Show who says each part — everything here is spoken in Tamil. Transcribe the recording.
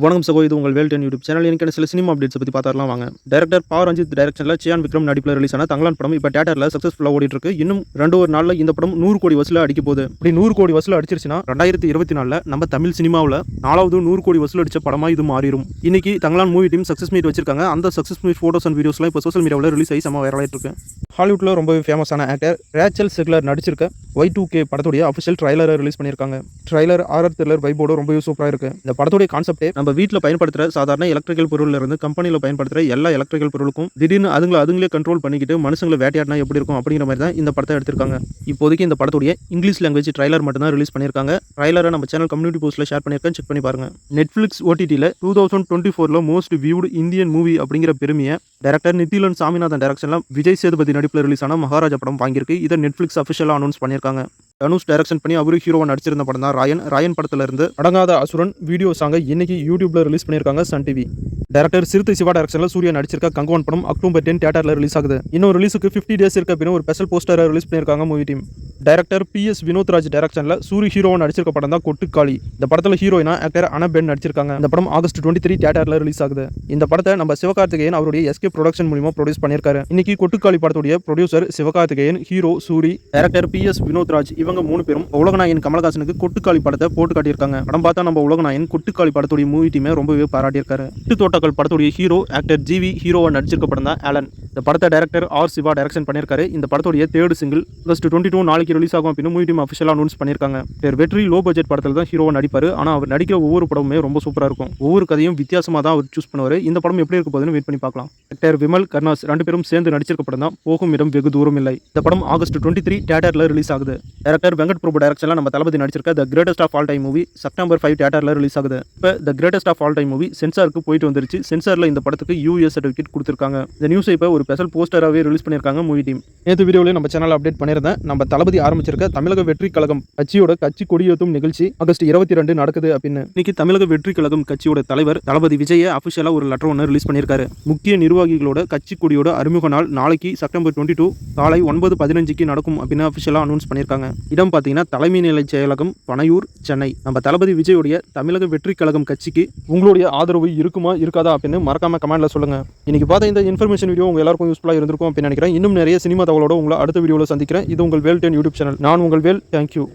Speaker 1: வணக்கம் சகோ, இது உங்கள் வேல் 10 யூடியூப் சேனல். எனக்கு சில சினிமா அப்டேட்ஸ் பற்றி பார்த்துடலாம் வாங்க. டைரக்டர் பா ரஞ்சித் டைரக்ஷனில் சியான் விக்ரம் நடிப்பில் ரிலீஸ் ஆன தங்கலான் படம் இப்போ தியேட்டரில் சக்ஸஸ்ஃபுல்லாக ஓடிட்டு இருக்கு. இன்னும் 2 நாளில் இந்த படம் 100 கோடி வசூல் அடிக்க போகுது. இப்படி 100 கோடி வசூல் அடிச்சிருச்சுன்னா 2024 நம்ம தமிழ் சினிமாவில் 4வது 100 கோடி வசூல் அடிச்ச படமாக இது மாறிடும். இன்னைக்கு Thangalaan movie team success meet வச்சிருக்காங்க. அந்த சக்ஸஸ் மீட் ஃபோட்டோஸ் அண்ட் வீடியோஸ்லாம் இப்போ சோஷியல் மீடியாவில் ரிலீஸ் ஆகி செம்ம வைரலாகிட்டு இருக்கு. ஹாலிவுட்டில் ரொம்பவே ஃபேமஸான ஆக்டர் ரேச்சல் செக்லர் நடிச்சிருக்க Y2K படத்துடைய அஃபிஷியல் ட்ரைலரை ரிலீஸ் பண்ணியிருக்காங்க. ட்ரைலர் ஆர்ஆர் த்ரில்லர் வைபோட ரொம்பவே சூப்பராக இருக்கு. இந்த படத்துடைய கான்செப்டே நம்ம வீட்டில் பயன்படுத்துகிற சாதாரண எலக்ட்ரிக்கல் பொருள்ல இருந்து கம்பெனியில் பயன்படுத்துகிற எல்லா எலக்ட்ரிக்கல் பொருளுக்கும் திடீர்னு அதுங்களே கண்ட்ரோல் பண்ணிக்கிட்டு மனுஷங்களை வேட்டையாடினா எப்படி இருக்கும் அப்படிங்கிற மாதிரி தான் இந்த படத்தை எடுத்திருக்காங்க. இப்போதைக்கு இந்த படத்துடைய இங்கிலீஷ் லாங்குவேஜ் ட்ரைலர் மட்டும் தான் ரிலீஸ் பண்ணியிருக்காங்க. ட்ரைலரை நம்ம சேனல் கம்யூனிட்டி போஸ்ட்டில் ஷேர் பண்ணியிருக்கேன், செக் பண்ணி பாருங்க. நெட்ஃப்ளிக்ஸ் OTTயில் 2024 மோஸ்ட் வியூடு இந்தியன் மூவி அப்படிங்கிற பெருமையை டைரக்டர் நித்திலன் சாமிநாதன் டைரக்ஷனில் விஜய் சேதுபதி நடிப்பில் ரிலீஸ் ஆன மகாராஜா படம் வாங்கியிருக்கு. இதை நெட்ஃப்ளிக்ஸ் அஃபிஷியலாக அனௌன்ஸ் பண்ணியிருக்காங்க. தனுஷ் டைரக்ஷன் பண்ணி அவரு ஹீரோவா நடிச்சிருந்த படம் தான் ராயன் படத்துல இருந்து அடங்காத அசுரன் வீடியோ சாங்கை இன்னைக்கு யூடியூப்ல ரிலீஸ் பண்ணியிருக்காங்க Sun TV. Director Siruthai Siva டைரக்ஷன்ல சூர்யா நடிச்சிருக்க கங்குவான் படம் அக்டோபர் 10 தியேட்டர்ல ரிலீஸ் ஆகுது. இன்னும் ரிலீஸுக்கு 50 டேஸ் இருக்க அப்படின்னு ஒரு ஸ்பெஷல் போஸ்டரை ரிலீஸ் பண்ணியிருக்காங்க movie team. Director PS Vinodraj டைரக்ஷன்ல சூரி ஹீரோவா நடிச்சிருக்க படம் தான் கொட்டுக்காளி. இந்த படத்துல ஹீரோயினா ஆக்டர் அனபென் நடிச்சிருக்காங்க. இந்த படம் ஆகஸ்ட் 23 தியேட்டர்ல ரிலீஸ் ஆகுது. இந்த படத்தை நம்ம சிவகார்த்திகேயன் அவருடைய SK ப்ரொடக்ஷன் மூலமா ப்ரொடியூஸ் பண்ணியிருக்காரு. இன்னைக்கு கொட்டுக்காளி படத்துடைய producer Sivakarthikeyan, hero Soori, director PS Vinothraj இவங்க 3 பேரும் உலகநாயகன் கமலஹாசனுக்கு கொட்டுக்காளி படத்தை போட்டு காட்டியிருக்காங்க. படம் பார்த்தா நம்ம உலகநாயகன் கொட்டுக்காளி படத்துடைய மூவி டீமே ரொம்பவே பாராட்டியிருக்காரு. தோட்டக்கால் படத்துடைய ஹீரோ ஆக்டர் GV ஹீரோவா நடிச்சிருக்க படம் தான் ஆலன். இந்த படத்தை டைரக்டர் R சிவா டைரக்ஷன் பண்ணியிருக்காரு. இந்த படத்துடைய 3rd சிங்கிள் ஆகஸ்ட் 22 நாளைக்கு ரிலீஸ் ஆகும் அப்படின்னு மூவி டீம் அஃபிஷியலாக அனௌன்ஸ் பண்ணியிருக்காங்க. வெற்றி லோ பட்ஜெட் படத்தில் தான் ஹீரோவா நடிப்பாரு. ஆனால் அவர் நடிக்கிற ஒவ்வொரு படமுமே ரொம்ப சூப்பராக இருக்கும். ஒவ்வொரு கதையும் வித்தியாசமாக தான் அவர் சூஸ் பண்ணுவார். இந்த படம் எப்படி இருக்க போகுதுன்னு வெயிட் பண்ணி பார்க்கலாம். ஆக்டர் விமல் கர்னாஸ் 2 பேரும் சேர்ந்து நடிச்சிருக்க படம் தான் போகும் இடம் வெகு தூரம் இல்லை. இந்த படம் ஆகஸ்ட் 23 தியேட்டர்ல ரிலீஸ் ஆகுது. டைரக்டர் வெங்கட் பிரபு டைரக்ஷன்ல நம்ம தளபதி நடிச்சிருக்க the greatest of all time movie September 5 தியேட்டர்ல ரிலீஸ் ஆகுது. இப்போ the greatest of all time movie சென்சாருக்கு போயிட்டு வந்துருச்சு. சென்சார்ல இந்த படத்துக்கு US சர்டிஃபிகேட் கொடுத்திருக்காங்க. இந்த நியூஸை இப்போ ஒரு ஸ்பெஷல் போஸ்டராகவே ரிலீஸ் பண்ணியிருக்காங்க மூவி டீம். நேற்று வீடியோவில் நம்ம சேனல் அப்டேட் பண்ணியிருந்தேன். நம்ம தளபதி ஆரம்பிச்சிருக்க தமிழக வெற்றி கழகம் கட்சியோட கட்சி கொடியேற்றும் நிகழ்ச்சி ஆகஸ்ட் 22 நடக்குது அப்படின்னு. இன்னைக்கு தமிழக வெற்றி கழகம் கட்சியோட தலைவர் தளபதி விஜய அஃபிஷியலா ஒரு லெட்டர் ஒன்று ரிலீஸ் பண்ணியிருக்காரு. முக்கிய நிர்வாகிகளோட கட்சி கொடியோட அறிமுக நாள் நாளைக்கு செப்டம்பர் 22 காலை 9:15 நடக்கும் அப்படின்னு அஃபிஷியலா அனௌன்ஸ் பண்ணியிருக்காங்க. இடம் பார்த்தீங்கன்னா தலைமை நிலை செயலகம், பனையூர், சென்னை. நம்ம தளபதி விஜயோடைய தமிழக வெற்றி கழகம் கட்சிக்கு உங்களுடைய ஆதரவு இருக்குமா இருக்காதா அப்படின்னு மறக்காம கமெண்ட்ல சொல்லுங்க. இன்னைக்கு பார்த்த இந்த இன்ஃபர்மேஷன் வீடியோ உங்க எல்லாருக்கும் யூஸ்ஃபுல்லாக இருந்திருக்கும் அப்படின்னு நினைக்கிறேன். இன்னும் நிறைய சினிமா தகவலோட உங்களை அடுத்த வீடியோவில் சந்திக்கிறேன். இது உங்கள் வேல் 10 யூடியூப் சேனல். நான் உங்கள் வேல். தேங்க்யூ.